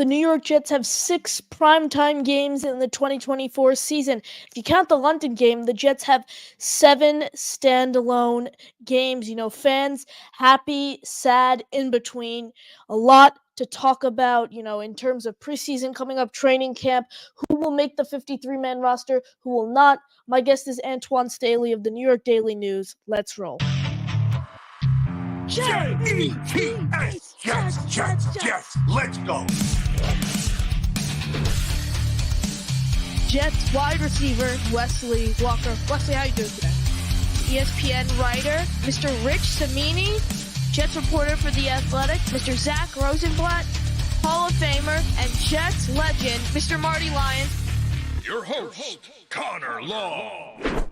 the New York Jets have 6 primetime games in the 2024 season. If you count the London game, the Jets have 7 standalone games. Fans happy, sad, in between. A lot to talk about, in terms of preseason coming up, training camp, who will make the 53-man roster, who will not. My guest is Antwan Staley of the New York Daily News. Let's roll. Jets, Jets, let's go. Jets wide receiver Wesley Walker. Wesley, how you doing today? ESPN writer Mr. Rich Cimini, Jets reporter for The Athletic Mr. Zach Rosenblatt, Hall of Famer and Jets legend Mr. Marty Lyons. Your host, Connor Law.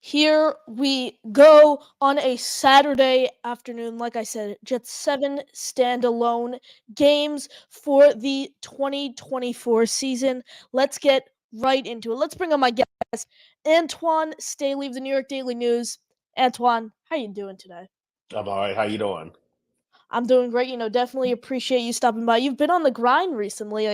Here we go on a Saturday afternoon. Like I said, Jets 7 standalone games for the 2024 season. Let's get right into it. Let's bring on my guest, Antwan Staley of the New York Daily News. Antwan, how you doing today? I'm all right. How you doing? I'm doing great. Definitely appreciate you stopping by. You've been on the grind recently.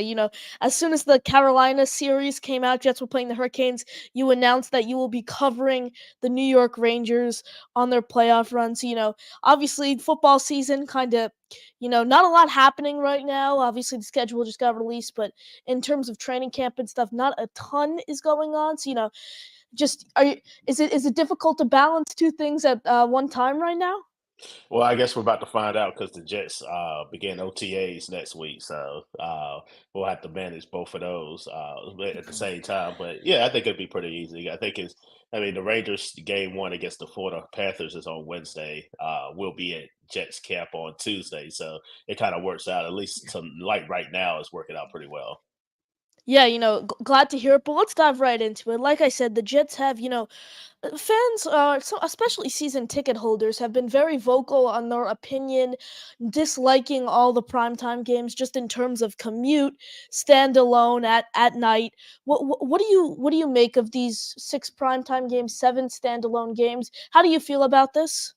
As soon as the Carolina series came out, Jets were playing the Hurricanes, you announced that you will be covering the New York Rangers on their playoff runs. Obviously football season kind of, not a lot happening right now. Obviously the schedule just got released, but in terms of training camp and stuff, not a ton is going on. So, is it difficult to balance two things at one time right now? Well, I guess we're about to find out because the Jets begin OTAs next week, so we'll have to manage both of those at the same time. But yeah, I think it'd be pretty easy. The Rangers game one against the Florida Panthers is on Wednesday. We'll be at Jets camp on Tuesday, so it kind of works out. At least right now, it's working out pretty well. Yeah, glad to hear it, but let's dive right into it. Like I said, the Jets have, fans, so especially season ticket holders, have been very vocal on their opinion, disliking all the primetime games just in terms of commute, standalone at night. What do you make of these 6 primetime games, 7 standalone games? How do you feel about this?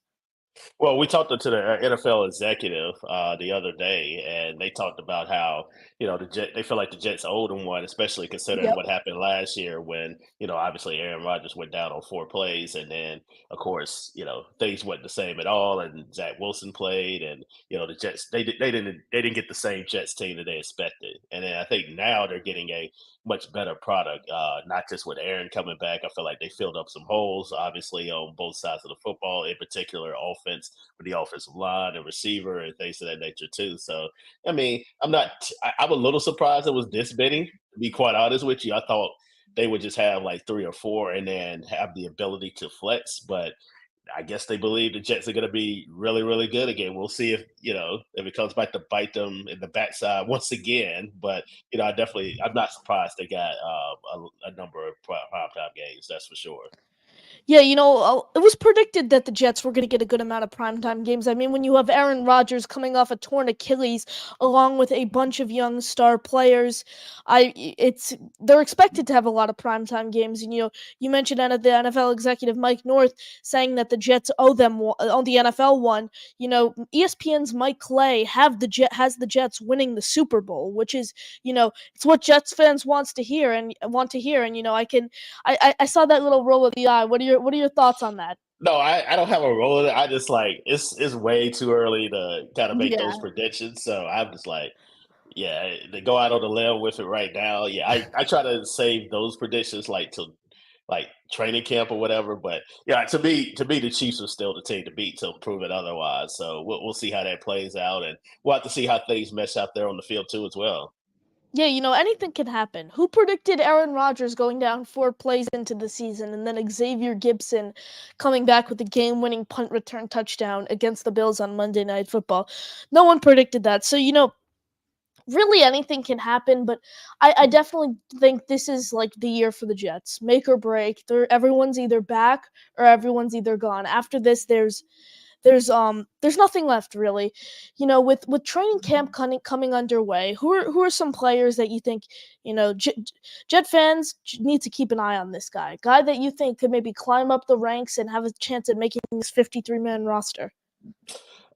Well, we talked to the NFL executive the other day, and they talked about how they feel like the Jets owed them one, especially considering Yep. what happened last year when obviously Aaron Rodgers went down on 4 plays, and then of course things weren't the same at all, and Zach Wilson played, and the Jets they didn't get the same Jets team that they expected, and then I think now they're getting a much better product, not just with Aaron coming back. I feel like they filled up some holes, obviously, on both sides of the football, in particular offense with the offensive line and receiver and things of that nature too. So, I'm a little surprised it was this many, to be quite honest with you. I thought they would just have like 3 or 4 and then have the ability to flex, but I guess they believe the Jets are going to be really, really good again. We'll see if it comes back to bite them in the backside once again. But I'm not surprised they got a number of primetime games. That's for sure. Yeah, it was predicted that the Jets were going to get a good amount of primetime games. I mean, when you have Aaron Rodgers coming off a torn Achilles, along with a bunch of young star players, they're expected to have a lot of primetime games. And you mentioned the NFL executive Mike North saying that the Jets owe them on the NFL one. ESPN's Mike Clay has the Jets winning the Super Bowl, which is it's what Jets fans want to hear. And I saw that little roll of the eye. What are your thoughts on that? No, I don't have a role in it. I just like it's way too early to kind of make those Yeah. predictions. So I'm just like, yeah, to go out on the limb with it right now. Yeah, I try to save those predictions like to like training camp or whatever. But yeah, to me, the Chiefs are still the team to beat to prove it otherwise. So we'll see how that plays out, and we'll have to see how things mesh out there on the field too as well. Yeah, anything can happen. Who predicted Aaron Rodgers going down 4 plays into the season and then Xavier Gibson coming back with a game-winning punt return touchdown against the Bills on Monday Night Football? No one predicted that. So, really anything can happen, but I definitely think this is like the year for the Jets. Make or break. Everyone's either back or everyone's either gone. After this, there's nothing left really. With training camp coming underway, who are some players that you think Jet fans need to keep an eye on? This guy that you think could maybe climb up the ranks and have a chance at making this 53-man roster?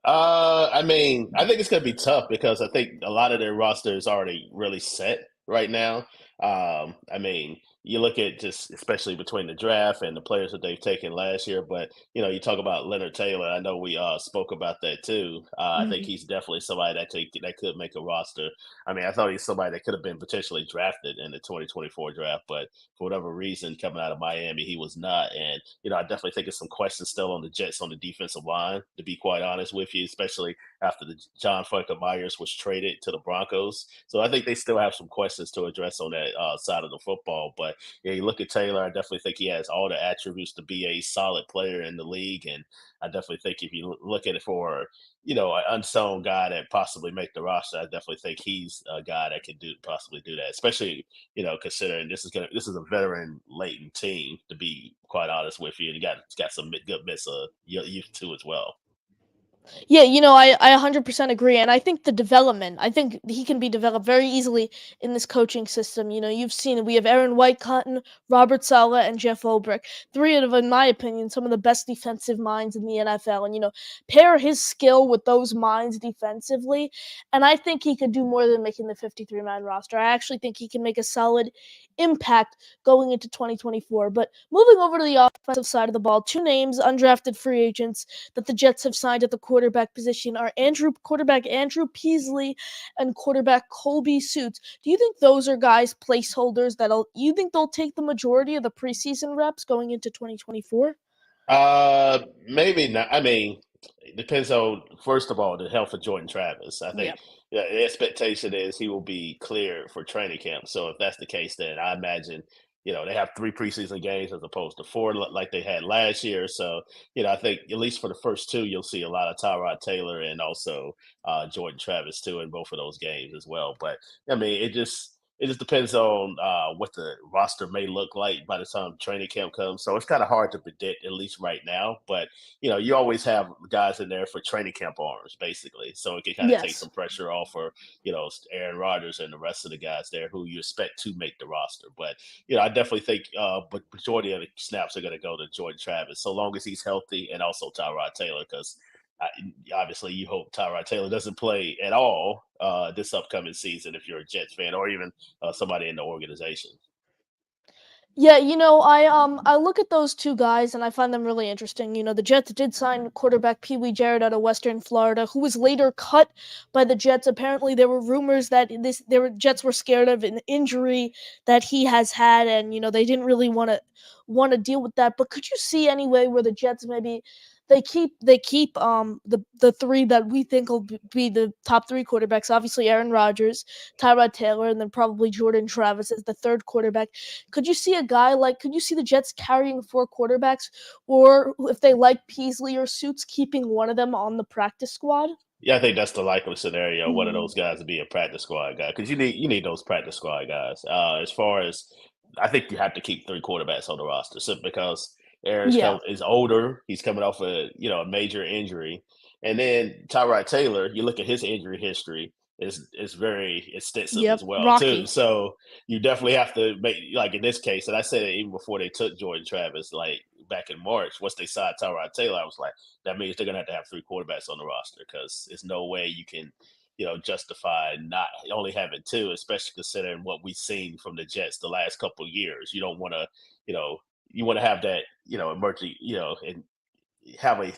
I mean, I think it's going to be tough because I think a lot of their roster is already really set right now. I mean, you look at just especially between the draft and the players that they've taken last year, but you talk about Leonard Taylor. I know we spoke about that too. I think Mhm. he's definitely somebody that could make a roster. I mean, I thought he's somebody that could have been potentially drafted in the 2024 draft, but for whatever reason, coming out of Miami, he was not. And I definitely think there's some questions still on the Jets on the defensive line. To be quite honest with you, especially after the John Franklin Myers was traded to the Broncos. So I think they still have some questions to address on that side of the football. But yeah, you look at Taylor, I definitely think he has all the attributes to be a solid player in the league. And I definitely think if you look at it for an unsung guy that possibly make the roster, I definitely think he's a guy that can possibly do that, especially considering this is a veteran laden team, to be quite honest with you, and got some good bits of youth too as well. Yeah, I 100% agree. And I think I think he can be developed very easily in this coaching system. You've seen it. We have Aaron White Cotton, Robert Sala, and Jeff Ulbrich. Three of, in my opinion, some of the best defensive minds in the NFL. And, pair his skill with those minds defensively. And I think he could do more than making the 53-man roster. I actually think he can make a solid impact going into 2024. But moving over to the offensive side of the ball, two names, undrafted free agents that the Jets have signed at the quarterback position are quarterback Andrew Peasley and quarterback Colby Suits. Do you think those are guys placeholders you think they'll take the majority of the preseason reps going into 2024? Maybe not. I mean, it depends on first of all the health of Jordan Travis. I Yeah. think the expectation is he will be cleared for training camp. So if that's the case, then I imagine they have three preseason games as opposed to four like they had last year. So I think at least for the first two, you'll see a lot of Tyrod Taylor and also Jordan Travis too in both of those games as well. But I mean, it just depends on what the roster may look like by the time training camp comes. So it's kind of hard to predict, at least right now. But you always have guys in there for training camp arms, basically. So it can kind of take Yes. some pressure off for Aaron Rodgers and the rest of the guys there who you expect to make the roster. But I definitely think, but majority of the snaps are going to go to Jordan Travis, so long as he's healthy, and also Tyrod Taylor, because obviously you hope Tyrod Taylor doesn't play at all this upcoming season if you're a Jets fan or even somebody in the organization. Yeah, I look at those two guys and I find them really interesting. The Jets did sign quarterback Pee Wee Jarrett out of Western Florida, who was later cut by the Jets. Apparently, there were rumors that Jets were scared of an injury that he has had, and they didn't really want to deal with that. But could you see any way where the Jets maybe they keep the three that we think will be the top three quarterbacks? Obviously, Aaron Rodgers, Tyrod Taylor, and then probably Jordan Travis as the third quarterback. Could you see the Jets carrying four quarterbacks, or if they like Peasley or Suits, keeping one of them on the practice squad? Yeah, I think that's the likely scenario. One of Mhm. those guys to be a practice squad guy because you need those practice squad guys. As far as I think you have to keep three quarterbacks on the roster simply because Yeah. Is older. He's coming off a major injury, and then Tyrod Taylor. You look at his injury history is very extensive Yep. as well too. Rocky. So you definitely have to make like in this case, and I said it even before they took Jordan Travis, like back in March. Once they signed Tyrod Taylor, I was like that means they're gonna have to have three quarterbacks on the roster because there's no way you can, justify not only having two, especially considering what we've seen from the Jets the last couple of years. You don't want to, you know, you want to have that, emergency, and have a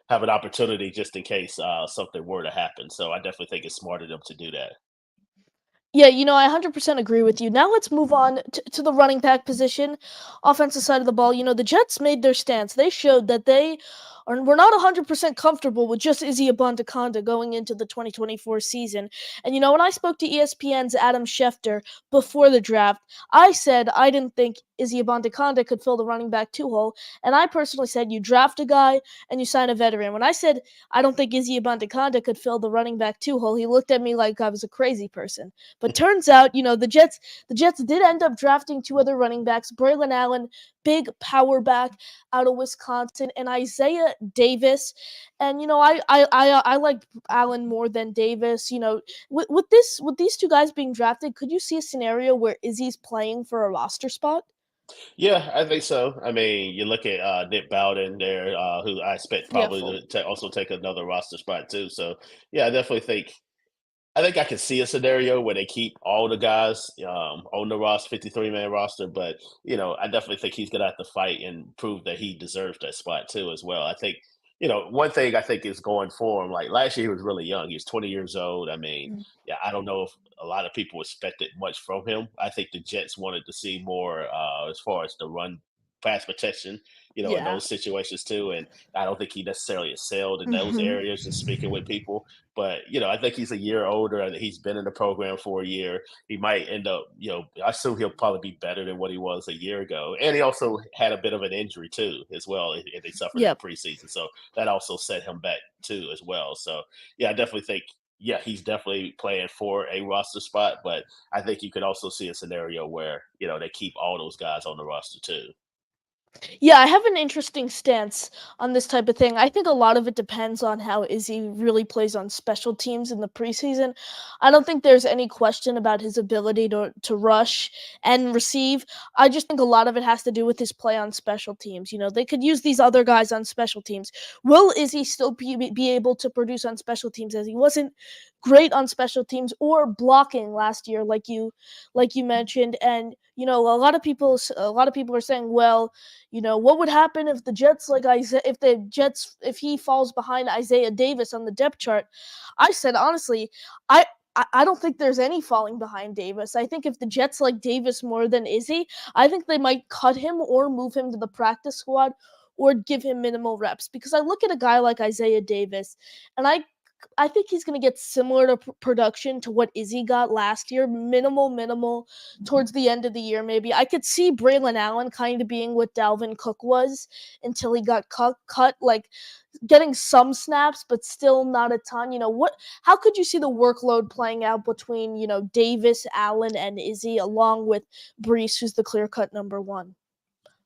have an opportunity just in case something were to happen. So I definitely think it's smart of them to do that. Yeah, I 100% agree with you. Now let's move on to the running back position, offensive side of the ball. The Jets made their stance. They showed that were not 100% comfortable with just Izzy Abandokonda going into the 2024 season. And when I spoke to ESPN's Adam Schefter before the draft, I said I didn't think Izzy Abandokonda could fill the running back two hole. And I personally said you draft a guy and you sign a veteran. When I said I don't think Izzy Abandokonda could fill the running back two hole, he looked at me like I was a crazy person. But turns out, the Jets did end up drafting two other running backs, Braylon Allen, big power back out of Wisconsin, and Isaiah Davis. And I like Allen more than Davis. With these two guys being drafted, could you see a scenario where Izzy's playing for a roster spot? Yeah, I think so. I mean, you look at Nick Bowden there, who I expect Yeah, probably fully. to also take another roster spot too. So yeah, I think I can see a scenario where they keep all the guys on the roster, 53-man roster, but I definitely think he's gonna have to fight and prove that he deserves that spot too as well. I think, one thing I think is going for him, like last year he was really young. He was 20 years old. I mean, Mm. yeah, I don't know if a lot of people expected much from him. I think the Jets wanted to see more as far as the run pass protection, in Yeah. those situations too. And I don't think he necessarily excelled in those Hmm. areas, just speaking with people. But I think he's a year older and he's been in the program for a year. He might end up, I assume he'll probably be better than what he was a year ago. And he also had a bit of an injury too, as well. And they suffered in the Yep. preseason, so that also set him back too, as well. So yeah, I definitely think. Yeah, he's definitely playing for a roster spot, but I think you could also see a scenario where they keep all those guys on the roster too. Yeah, I have an interesting stance on this type of thing. I think a lot of it depends on how Izzy really plays on special teams in the preseason. I don't think there's any question about his ability to rush and receive. I just think a lot of it has to do with his play on special teams. They could use these other guys on special teams. Will Izzy still be able to produce on special teams, as he wasn't great on special teams or blocking last year, like you mentioned? And a lot of people are saying, well, what would happen if the Jets, like Isaiah, if he falls behind Isaiah Davis on the depth chart? I said honestly, I. I don't think there's any falling behind Davis. I think if the Jets like Davis more than Izzy, I think they might cut him or move him to the practice squad or give him minimal reps. Because I look at a guy like Isaiah Davis, and I think he's going to get similar to production to what Izzy got last year, minimal towards the end of the year. Maybe I could see Braylon Allen kind of being what Dalvin Cook was until he got cut, like getting some snaps, but still not a ton. How could you see the workload playing out between Davis, Allen, and Izzy, along with Brees, who's the clear cut number one?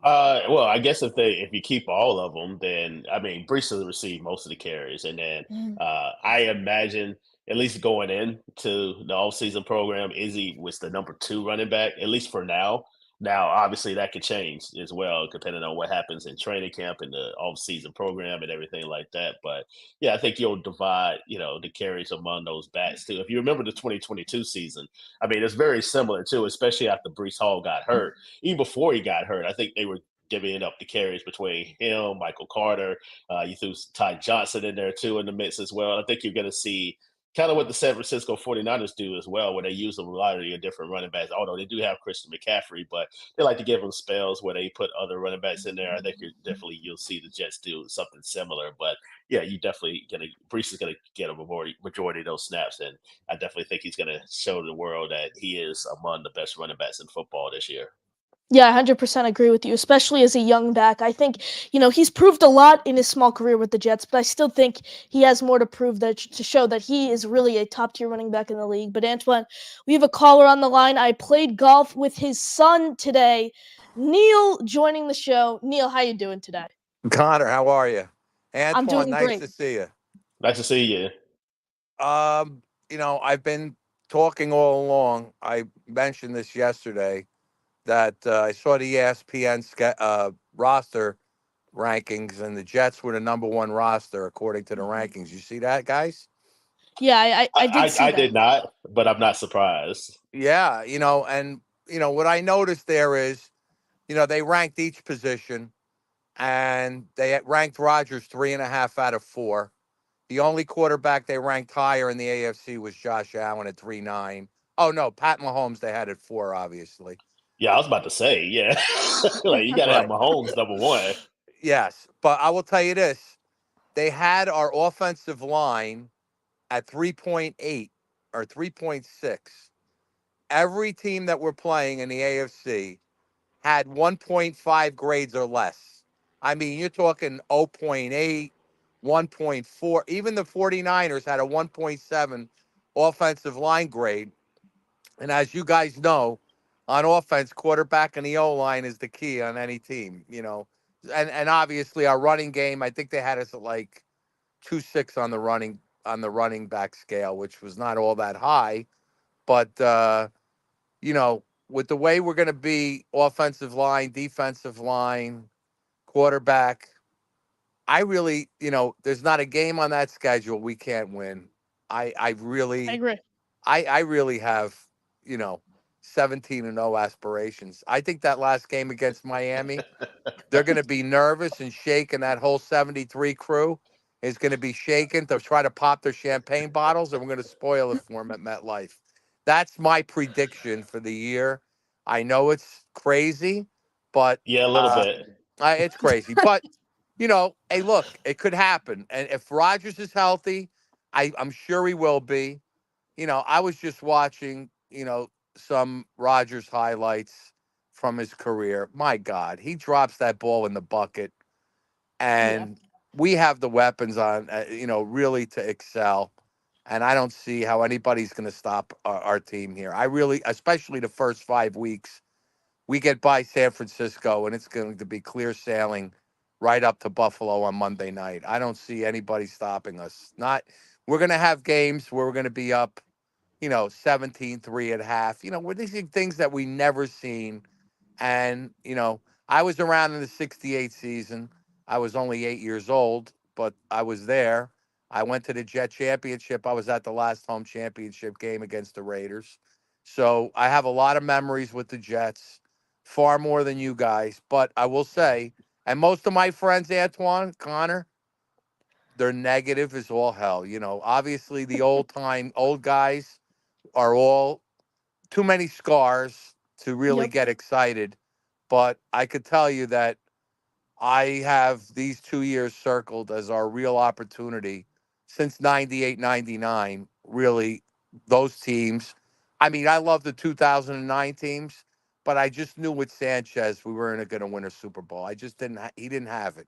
Well, I guess if you keep all of them, then I mean, Brees will receive most of the carries, and then Mhm. I imagine at least going into the off-season program, Izzy was the number two running back, at least for now. Now, obviously, that could change as well, depending on what happens in training camp and the off-season program and everything like that. But yeah, I think you'll divide, the carries among those backs too. If you remember the 2022 season, I mean, it's very similar too, especially after Brees Hall got hurt. Even before he got hurt, I think they were divvying up the carries between him, Michael Carter. You threw Ty Johnson in there too in the mix as well. I think you're going to see kind of what the San Francisco 49ers do as well, where they use a variety of different running backs. Although they do have Christian McCaffrey, but they like to give them spells where they put other running backs in there. I think you'll see the Jets do something similar. But yeah, you definitely gonna Brees is gonna get a majority of those snaps, and I definitely think he's gonna show the world that he is among the best running backs in football this year. Yeah, I 100% agree with you, especially as a young back. I think, he's proved a lot in his small career with the Jets, but I still think he has more to prove to show that he is really a top tier running back in the league. But Antoine, we have a caller on the line. I played golf with his son today. Neil joining the show. Neil, how you doing today? Connor, how are you? I'm Antwan, doing nice great. to see you. Nice to see you. Um, I've been talking all along. I mentioned this yesterday that I saw the ESPN roster rankings, and the Jets were the number one roster according to the Mhm. rankings. You see that, guys? Yeah, I did see I that. did not, but I'm not surprised. Yeah, and what I noticed there is, they ranked each position, and they had ranked Rodgers 3.5 out of 4. The only quarterback they ranked higher in the AFC was Josh Allen at 3.9. Oh no, Pat Mahomes they had at 4, obviously. Yeah, I was about to say, yeah, like you got to have Right. Mahomes number one. Yes, but I will tell you this: they had our offensive line at 3.8 or 3.6. Every team that we're playing in the AFC had 1.5 grades or less. I mean, you're talking 0.8, 1.4. Even the 49ers had a 1.7 offensive line grade. And as you guys know, on offense, quarterback and the O line is the key on any team. And obviously our running game, I think they had us at like 2.6 on the running back scale, which was not all that high. But you know, with the way we're going to be offensive line, defensive line, quarterback, I really, there's not a game on that schedule we can't win. I I really, agree. I really have, you know, 17-0 aspirations. I think that last game against Miami, they're going to be nervous and shaken. That whole 73 crew is going to be shaken to try to pop their champagne bottles, and we're going to spoil it for them at MetLife. That's my prediction for the year. I know it's crazy, but Yeah, a little bit. it's crazy. But, hey, look, it could happen. And if Rodgers is healthy, I'm sure he will be. I was just watching, some Rodgers highlights from his career. My God, he drops that ball in the bucket, Yeah. and we have the weapons on, really to excel. And I don't see how anybody's going to stop our team here. I really, especially the first 5 weeks, we get by San Francisco, and it's going to be clear sailing right up to Buffalo on Monday night. I don't see anybody stopping us. Not, we're going to have games where we're going to be up 17-3 at half. We're these are things that we never seen. And, I was around in the 68 season. I was only 8 years old, but I was there. I went to the Jet Championship. I was at the last home championship game against the Raiders. So I have a lot of memories with the Jets, far more than you guys. But I will say, and most of my friends, Antwan, Connor, they're negative as all hell. Obviously the old guys are all too many scars to really Yep. get excited. But I could tell you that I have these 2 years circled as our real opportunity since 98, 99. Really, those teams. I mean, I love the 2009 teams, but I just knew with Sanchez we weren't going to win a Super Bowl. I just didn't. He didn't have it.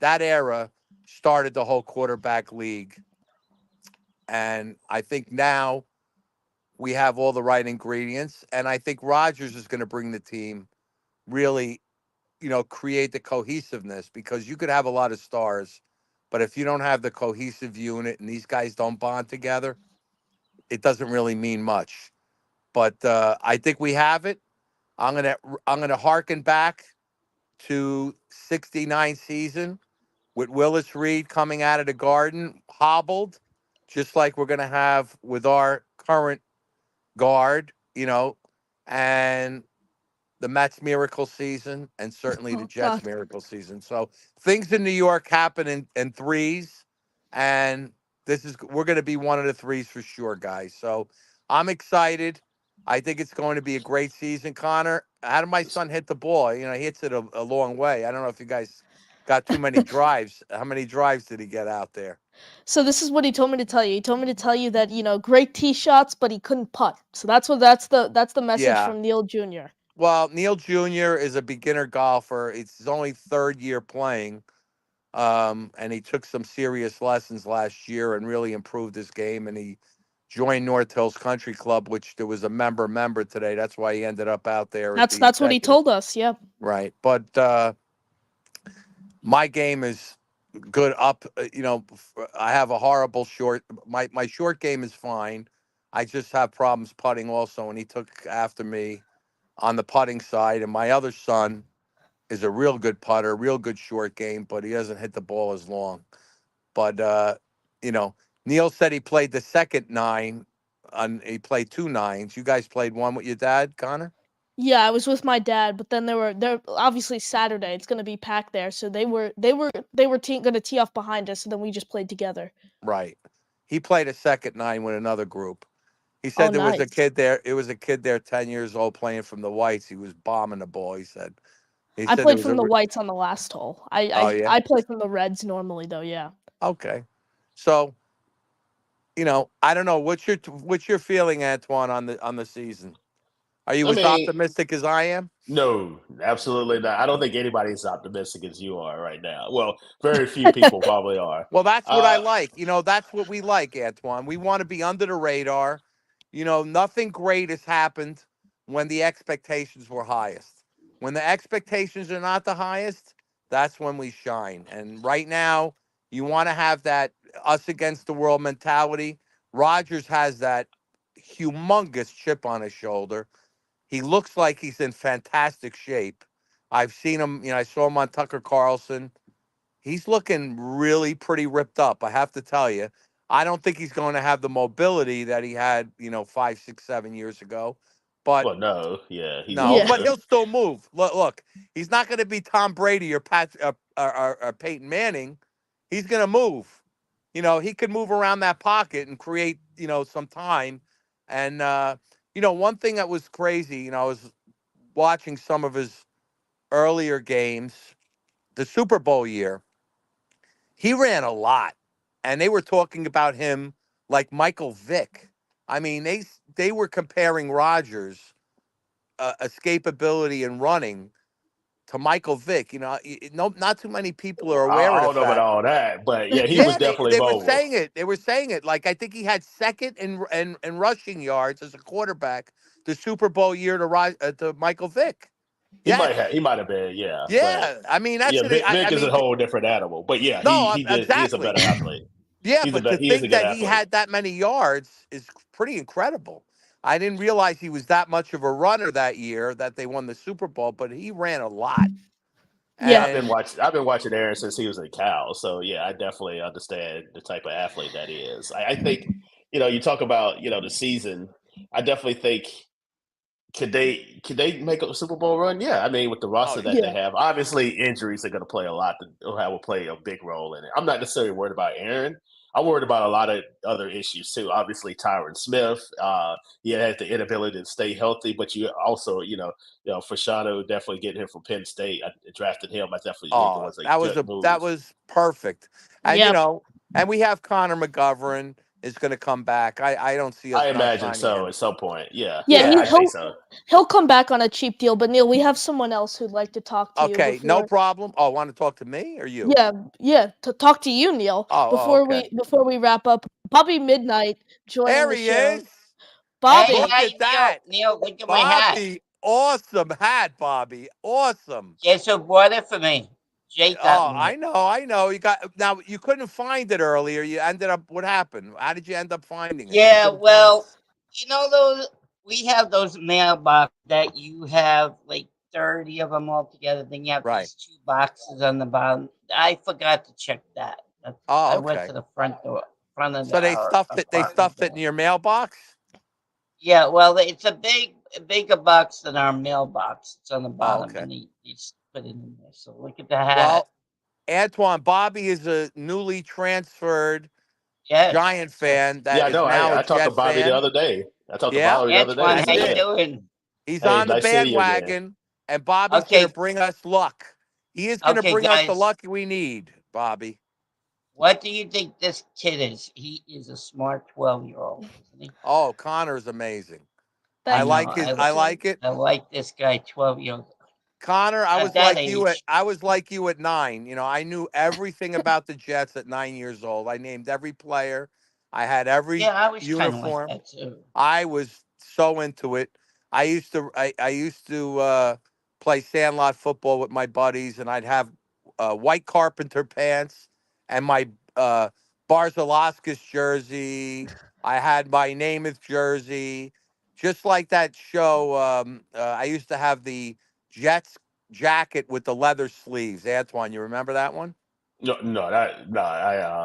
That era started the whole quarterback league, and I think now we have all the right ingredients, and I think Rodgers is going to bring the team really, create the cohesiveness because you could have a lot of stars, but if you don't have the cohesive unit and these guys don't bond together, it doesn't really mean much. But I think we have it. I'm gonna I'm gonna harken back to '69 season with Willis Reed coming out of the Garden hobbled, just like we're gonna have with our current guard, and the Mets miracle season and certainly the Oh Jets God. miracle season. So things in New York happen in threes, and we're going to be one of the threes for sure, guys. So I'm excited. I think it's going to be a great season. Connor, how did my son hit the ball? He hits it a long way. I don't know if you guys got too many drives. How many drives did he get out there? So this is what he told me to tell you. He told me to tell you that, great tee shots, but he couldn't putt. So that's the message Yeah. from Neil Jr. Well, Neil Jr. is a beginner golfer. It's his only third year playing. And he took some serious lessons last year and really improved his game. And he joined North Hills Country Club, which there was a member today. That's why he ended up out there at That's the that's what he executive. told us. Yeah. Right. But my game is good up. I have a horrible short. My short game is fine. I just have problems putting also. And he took after me on the putting side. And my other son is a real good putter, real good short game, but he doesn't hit the ball as long. But you know, Neil said he played the second nine. He played two nines. You guys played one with your dad, Connor? Yeah, I was with my dad, but then they're obviously Saturday. It's gonna be packed there, so they were gonna tee off behind us, and then we just played together. Right. He played a second nine with another group. He Oh, said there was a nice. kid there. It was a kid there, 10 years old, playing from the whites. He was bombing the ball. He said. He I said there played was from a. the whites on the last hole. I Oh I yeah. I play from the reds normally though. Yeah. Okay. So I don't know what's your feeling, Antoine, on the season. Are you I as mean, optimistic as I am? no, absolutely not. I don't think anybody's optimistic as you are right now. Well, very few people probably are. Well, that's what I Uh, like. That's what we like, Antoine. We want to be under the radar. Nothing great has happened when the expectations were highest. When the expectations are not the highest, that's when we shine. And right now, you want to have that us against the world mentality. Rogers has that humongous chip on his shoulder. He looks like he's in fantastic shape. I've seen him, I saw him on Tucker Carlson. He's looking really pretty ripped up, I have to tell you. I don't think he's going to have the mobility that he had, 5, 6, 7 years ago. But Well, no, yeah, he's no, Yeah. but older. he'll still move. Look, he's not going to be Tom Brady or or Peyton Manning. He's going to move. He could move around that pocket and create, some time. And one thing that was crazy, I was watching some of his earlier games, the Super Bowl year. He ran a lot, and they were talking about him like Michael Vick. I mean, they were comparing Rodgers' escapability and running to Michael Vick. No, not too many people are aware of I the don't know about fact. all that, but yeah, he was Yeah, definitely they were mobile. saying it. They were saying it. Like I think he had second in rushing yards as a quarterback the Super Bowl year to Michael Vick. Yes. He might have been, yeah, but Yeah. I mean, yeah, I Vic is a mean, whole different animal. But yeah, no, he is a exactly. better athlete. Yeah, but to He is a think good that he athlete. had that many yards is pretty incredible. I didn't realize he was that much of a runner that year that they won the Super Bowl, but he ran a lot. Yeah, Yeah. And I've been watching Aaron since he was a cow. So yeah, I definitely understand the type of athlete that he is. I think, you talk about, the season. I definitely think could they make a Super Bowl run? Yeah, I mean with the oh roster that they Yeah. have, obviously injuries are going to play a lot. Will play a big role in it. I'm not necessarily worried about Aaron. I'm worried about a lot of other issues too. Obviously, Tyron Smith, he has the inability to stay healthy, but you also, Fashano definitely getting him from Penn State. I drafted him. I definitely think it oh, was a that was good a move. that was perfect. And Yeah. and we have Connor McGovern is going to come back. I don't see us I not imagine signing so him. at some point. Yeah, Yeah, yeah, Yeah. he, I think he'll so. he'll come back on a cheap deal. But Neil, we have someone else who'd like to talk to you Okay, no before. problem. Oh, want to talk to me or you? Yeah, yeah, to talk to you, Neil, Oh, okay. before we wrap up. Bobby Midnight joining There the he is. show. Hey, Bobby, Look hey, at Neil, that. Neil, look at my hat. Bobby, awesome hat, Bobby. Awesome. Guess who bought it for me? Jake got Oh, me it. I know. You couldn't find it earlier. You ended up what happened? How did you end up finding it? You Yeah, couldn't find it. well, those we have those mailbox that you have like 30 of them all together. Then you have Right. these two boxes on the bottom. I forgot to check that. Oh, I went okay. to the front door, front of So our they apartment stuffed it in door. your mailbox? Yeah, well, it's a bigger box than our mailbox. It's on the Oh, bottom, okay. and they just put it in there. So look at the hat. Well, Antwan, Bobby is a newly transferred Yes. Giant So, fan Yeah, that I is know. now a I talked to Jet Bobby the fan. other day. I talked to Yeah, Bobby the other day. Antwan, He that's how said, you "Yeah, it. doing? He's hey, on the nice seeing you again." bandwagon, and Bobby's going to Okay, bring us luck. He is going to okay, bring us the guys. luck we need, Bobby. What do you think this kid is? He is a smart 12-year-old, isn't he? Oh, Connor's amazing. I thank you, know. I like it. I like this guy, 12 years Connor, at that age. I was like you at 9. I knew everything about the Jets at 9 years old. I named every player. I had every Yeah, I was kind of like uniform. that too. I was so into it. I used to play sandlot football with my buddies, and I'd have white carpenter pants and my uh, Barzalauskas jersey. I had my Namath jersey, just like that show. I used to have the Jets jacket with the leather sleeves. Antoine, you remember that one?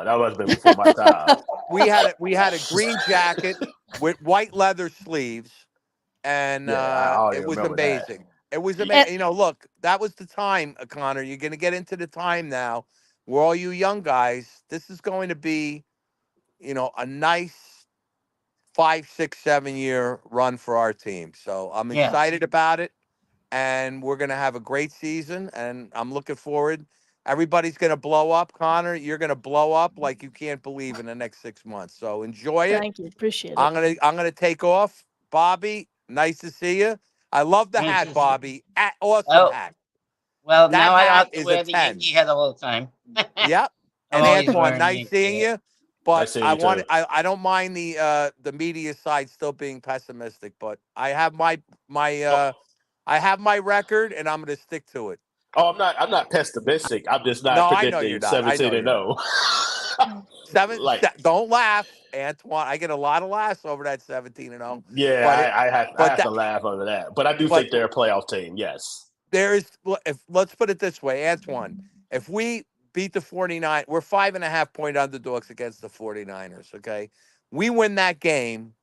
that must have been before my time. We had a green jacket with white leather sleeves, and Yeah, I already it was remember that. amazing. It was Yeah, amazing. and Look, that was the time, Connor. You're going to get into the time now where all you young guys, this is going to be, a nice 5, 6, 7 year run for our team. So I'm Yes. excited about it, and we're going to have a great season, and I'm looking forward. Everybody's going to blow up, Connor. You're going to blow up like you can't believe in the next 6 months. So enjoy it. thank you, appreciate it. I'm gonna take off. Bobby, nice to see you. I love the Nice hat, to see- Bobby. Awesome Oh, hat. well, That now I don't hat have to is a wear the 10. Yankee hat all the time. I'm Yep. And always Antoine, wearing the nice Yankee seeing hat. you. But nice seeing you too. I don't mind the media side still being pessimistic, but I have my Well, I have my record and I'm gonna stick to it. Oh, I'm not pessimistic. I'm just not No, I know you're predicting not. I 17 know and you're not. 0. Like, Don't laugh, Antwan. I get a lot of laughs over that 17-0. yeah, But I but have to that laugh over that. But I do but think they're a playoff team. Yes. there is, if let's put it this way, Antwan, if we beat the 49, we're 5.5 point underdogs against the 49ers, okay? We win that game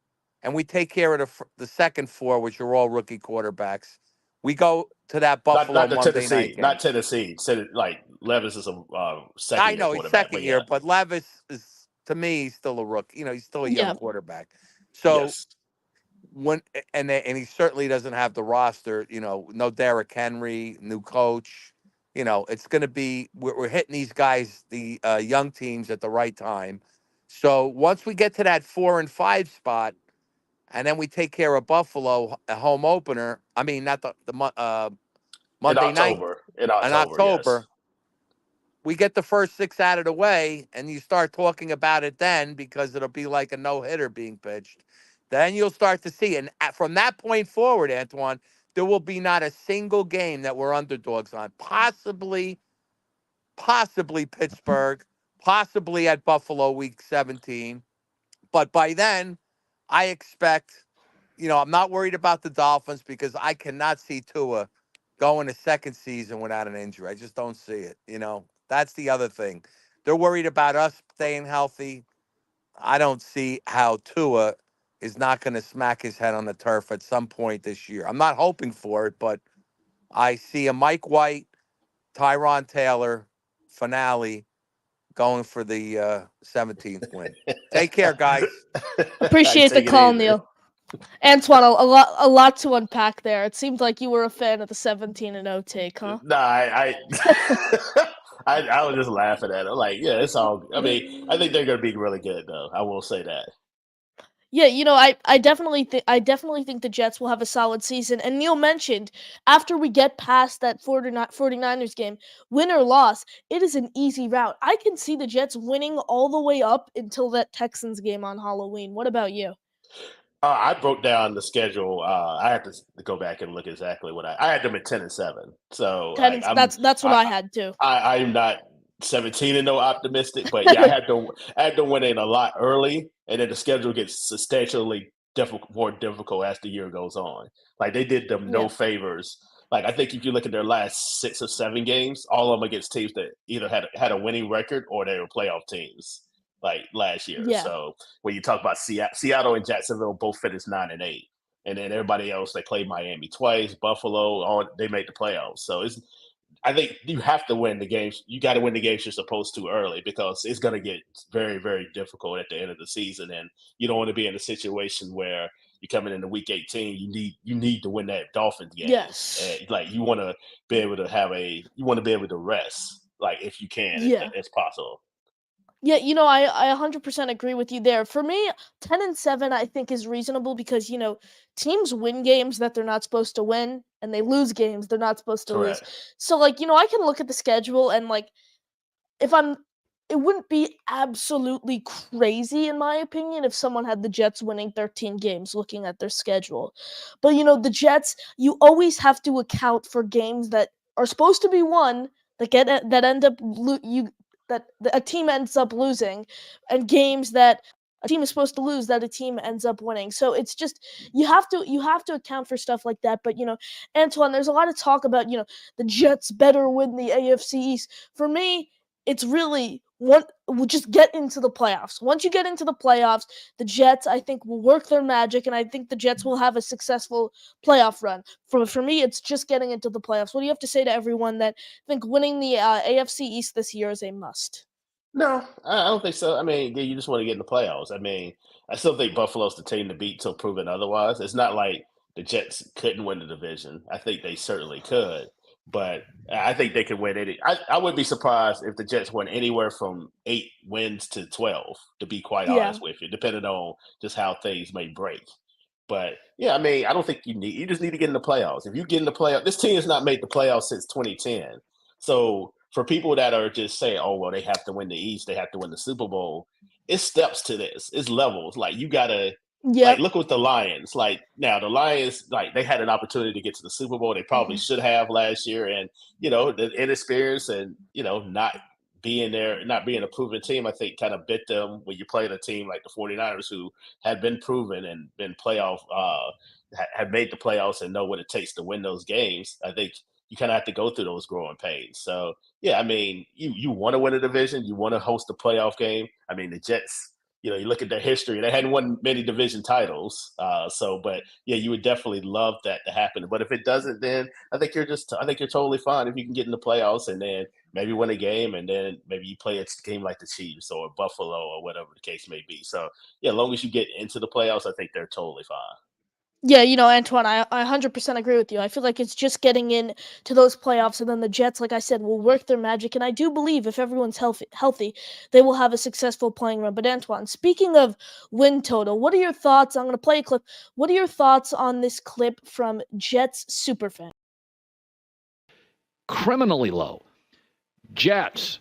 and we take care of the second four, which are all rookie quarterbacks. We go to that Buffalo Not the Monday night Tennessee, not game. Tennessee. Like Levis is a second I year know he's quarterback, second but year, yeah, but Levis is, to me, he's still a rookie. He's still a young Yeah. quarterback. So yes. when and he certainly doesn't have the roster. No Derrick Henry, new coach. It's going to be we're hitting these guys, the young teams, at the right time. So once we get to that 4-5 spot, and then we take care of Buffalo, a home opener. I mean, not the Monday night In in October, yes. October. We get the first six out of the way, and you start talking about it then, because it'll be like a no-hitter being pitched. Then you'll start to see. And from that point forward, Antwan, there will be not a single game that we're underdogs on. Possibly Pittsburgh, possibly at Buffalo week 17. But by then, I expect, I'm not worried about the Dolphins, because I cannot see Tua going a second season without an injury. I just don't see it. That's the other thing. They're worried about us staying healthy. I don't see how Tua is not going to smack his head on the turf at some point this year. I'm not hoping for it, but I see a Mike White, Tyron Taylor finale going for the 17th win. Take care, guys. I Appreciate the take it call, easy. Neil. Antwan, a lot to unpack there. It seemed like you were a fan of the 17-0 take, huh? Nah, I was just laughing at it. I'm like, yeah, it's all. I mean, I think they're going to be really good, though. I will say that. Yeah, I definitely think the Jets will have a solid season. And Neil mentioned after we get past that 49ers game, win or loss, it is an easy route. I can see the Jets winning all the way up until that Texans game on Halloween. What about you? I broke down the schedule. I had to go back and look exactly what I had them at 10-7. So Ten like and that's what I, I had too. I'm not 17 and no optimistic, but yeah, I had to win it a lot early, and then the schedule gets substantially more difficult as the year goes on. Like they did them no Yeah. favors. Like I think if you look at their last 6 or 7 games, all of them against teams that either had a winning record or they were playoff teams like last year. Yeah. So when you talk about Seattle and Jacksonville both finished 9-8, and then everybody else they played Miami twice, Buffalo, all they made the playoffs. So I think you have to win the games. You got to win the games you're supposed to early because it's going to get very, very difficult at the end of the season, and you don't want to be in a situation where you're coming into week 18. You need to win that Dolphins game. Yes. Like you want to be able to rest, like if you can, Yeah. as possible. Yeah, I 100% agree with you there. For me, 10-7 I think is reasonable because, teams win games that they're not supposed to win and they lose games they're not supposed to lose. Correct. So like, I can look at the schedule and like if I'm it wouldn't be absolutely crazy in my opinion if someone had the Jets winning 13 games looking at their schedule. But the Jets, you always have to account for games that are supposed to be won that end up a team ends up losing and games that a team is supposed to lose that a team ends up winning. So it's just you have to account for stuff like that. But Antoine, there's a lot of talk about the Jets better win the AFC East. For me, it's really we'll just get into the playoffs. Once you get into the playoffs, the Jets, I think, will work their magic, and I think the Jets will have a successful playoff run. For me, it's just getting into the playoffs. What do you have to say to everyone that think winning the AFC East this year is a must? No, I don't think so. I mean, yeah, you just want to get in the playoffs. I mean, I still think Buffalo's the team to beat till proven otherwise. It's not like the Jets couldn't win the division. I think they certainly could, but I think they could win any. I would be surprised if the Jets won anywhere from 8 wins to 12. To be quite honest Yeah. with you, depending on just how things may break. But yeah, I mean, I don't think you just need to get in the playoffs. If you get in the playoffs, this team has not made the playoffs since 2010. So for people that are just saying, "Oh, well, they have to win the East, they have to win the Super Bowl," it's steps to this. It's levels. Like you gotta Like, Yep. look with the Lions. Like, now the Lions, like, they had an opportunity to get to the Super Bowl. They probably Mhm. should have last year, and the inexperience and not being there, not being a proven team, I think, kind of bit them when you played a team like the 49ers, who had been proven and been playoff, had made the playoffs and know what it takes to win those games. I think you kind of have to go through those growing pains. So yeah, I mean, you want to win a division, you want to host a playoff game. I mean, the Jets, you look at their history, they hadn't won many division titles. But yeah, you would definitely love that to happen. But if it doesn't, then I think you're totally fine if you can get in the playoffs and then maybe win a game, and then maybe you play a game like the Chiefs or Buffalo or whatever the case may be. So yeah, as long as you get into the playoffs, I think they're totally fine. Yeah, Antwan, I 100% agree with you. I feel like it's just getting in to those playoffs, and then the Jets, like I said, will work their magic. And I do believe if everyone's healthy, they will have a successful playing run. But Antwan, speaking of win total, what are your thoughts? I'm going to play a clip. What are your thoughts on this clip from Jets superfan? Criminally low. Jets,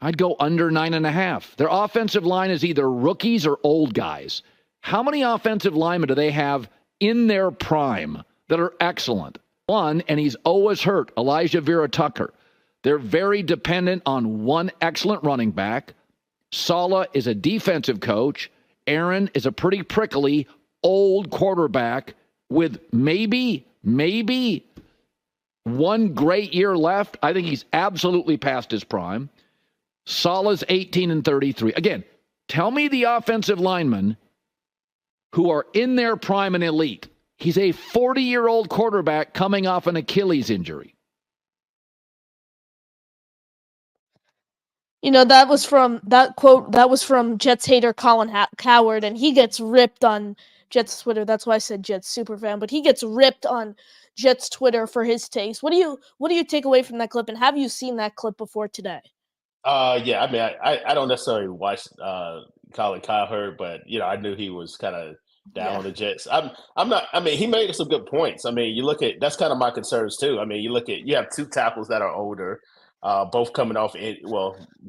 I'd go under 9.5. Their offensive line is either rookies or old guys. How many offensive linemen do they have in their prime that are excellent? One, and he's always hurt, Elijah Vera Tucker. They're very dependent on one excellent running back. Saleh is a defensive coach. Aaron is a pretty prickly old quarterback with maybe one great year left. I think he's absolutely past his prime. Saleh's 18-33. Again, tell me the offensive linemen who are in their prime and elite. He's a 40-year-old quarterback coming off an Achilles injury. That was from that quote. That was from Jets hater Colin Coward, and he gets ripped on Jets Twitter. That's why I said Jets superfan, but he gets ripped on Jets Twitter for his takes. What do you take away from that clip, and have you seen that clip before today? Yeah, I mean, I don't necessarily watch Colin Cowherd, but I knew he was kind of down Yeah. on the Jets. I'm not. I mean, he made some good points. I mean, you look at that's kind of my concerns too. I mean, you have two tackles that are older, both coming off.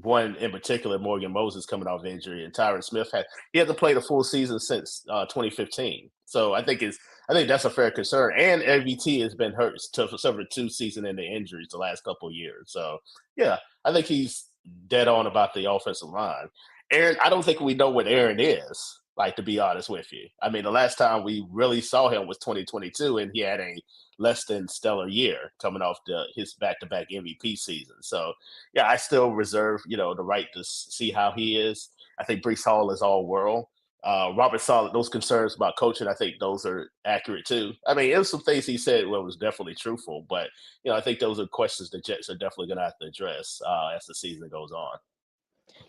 One in particular, Morgan Moses, coming off injury, and Tyron Smith he hasn't played a full season since 2015. So I think that's a fair concern. And AVT has been hurt, suffered two season-ending injuries the last couple of years. So yeah, I think he's dead on about the offensive line. Aaron, I don't think we know what Aaron is, like, to be honest with you. I mean, the last time we really saw him was 2022, and he had a less than stellar year coming off his back-to-back MVP season. So, yeah, I still reserve, the right to see how he is. I think Brees Hall is all world. Robert Solid, those concerns about coaching, I think those are accurate too. I mean, it was some things he said where it was definitely truthful, but I think those are questions the Jets are definitely going to have to address as the season goes on.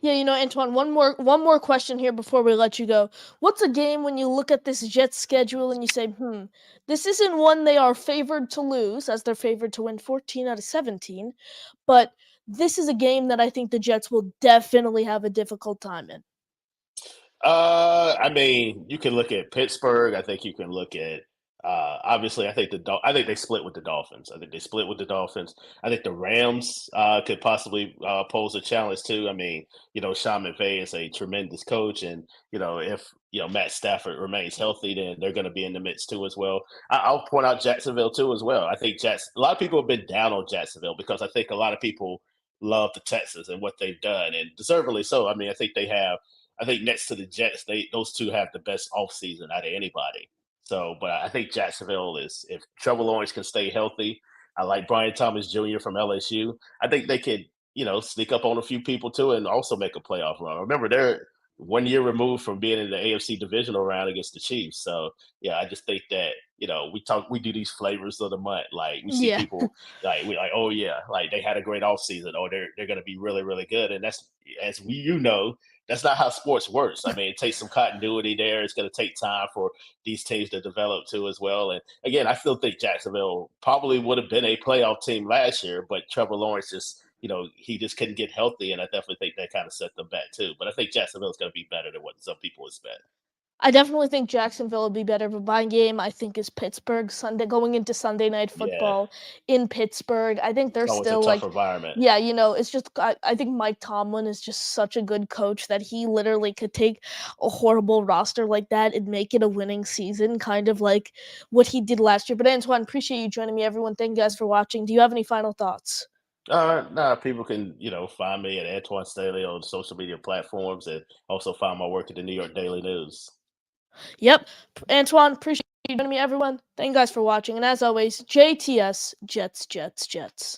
Yeah, Antoine, one more question here before we let you go. What's a game when you look at this Jets schedule and you say, this isn't one they are favored to lose, as they're favored to win 14 out of 17, but this is a game that I think the Jets will definitely have a difficult time in. I mean, you can look at Pittsburgh. I think you can look at obviously. I think they split with the Dolphins. I think they split with the Dolphins. I think the Rams could possibly pose a challenge too. I mean, Sean McVay is a tremendous coach, and if Matt Stafford remains healthy, then they're going to be in the midst too as well. I'll point out Jacksonville too as well. I think a lot of people have been down on Jacksonville because I think a lot of people love the Texans and what they've done, and deservedly so. I mean, I think next to the Jets, those two have the best offseason out of anybody. So, but I think Jacksonville is, if Trevor Lawrence can stay healthy. I like Brian Thomas Jr. from LSU. I think they could, sneak up on a few people too, and also make a playoff run. Remember, they're 1 year removed from being in the AFC divisional round against the Chiefs. So, yeah, I just think that we do these flavors of the month. Like, we see Yeah. people we like, oh yeah, like they had a great offseason, or they're going to be really really good, and that's, as that's not how sports works. I mean, it takes some continuity there. It's going to take time for these teams to develop too as well. And again, I still think Jacksonville probably would have been a playoff team last year, but Trevor Lawrence just, he just couldn't get healthy, and I definitely think that kind of set them back too. But I think Jacksonville is going to be better than what some people expect. I definitely think Jacksonville will be better, but my game I think is Pittsburgh going into Sunday Night Yeah, Football in Pittsburgh. I think they're it's always a still tough like, environment. yeah, it's just I think Mike Tomlin is just such a good coach that he literally could take a horrible roster like that and make it a winning season, kind of like what he did last year. But Antoine, appreciate you joining me. Everyone, thank you guys for watching. Do you have any final thoughts? Nah, people can, find me at Antwan Staley on social media platforms and also find my work at the New York Daily News. Yep. Antoine, appreciate you joining me, everyone. Thank you guys for watching. And as always, JTS, Jets, Jets, Jets.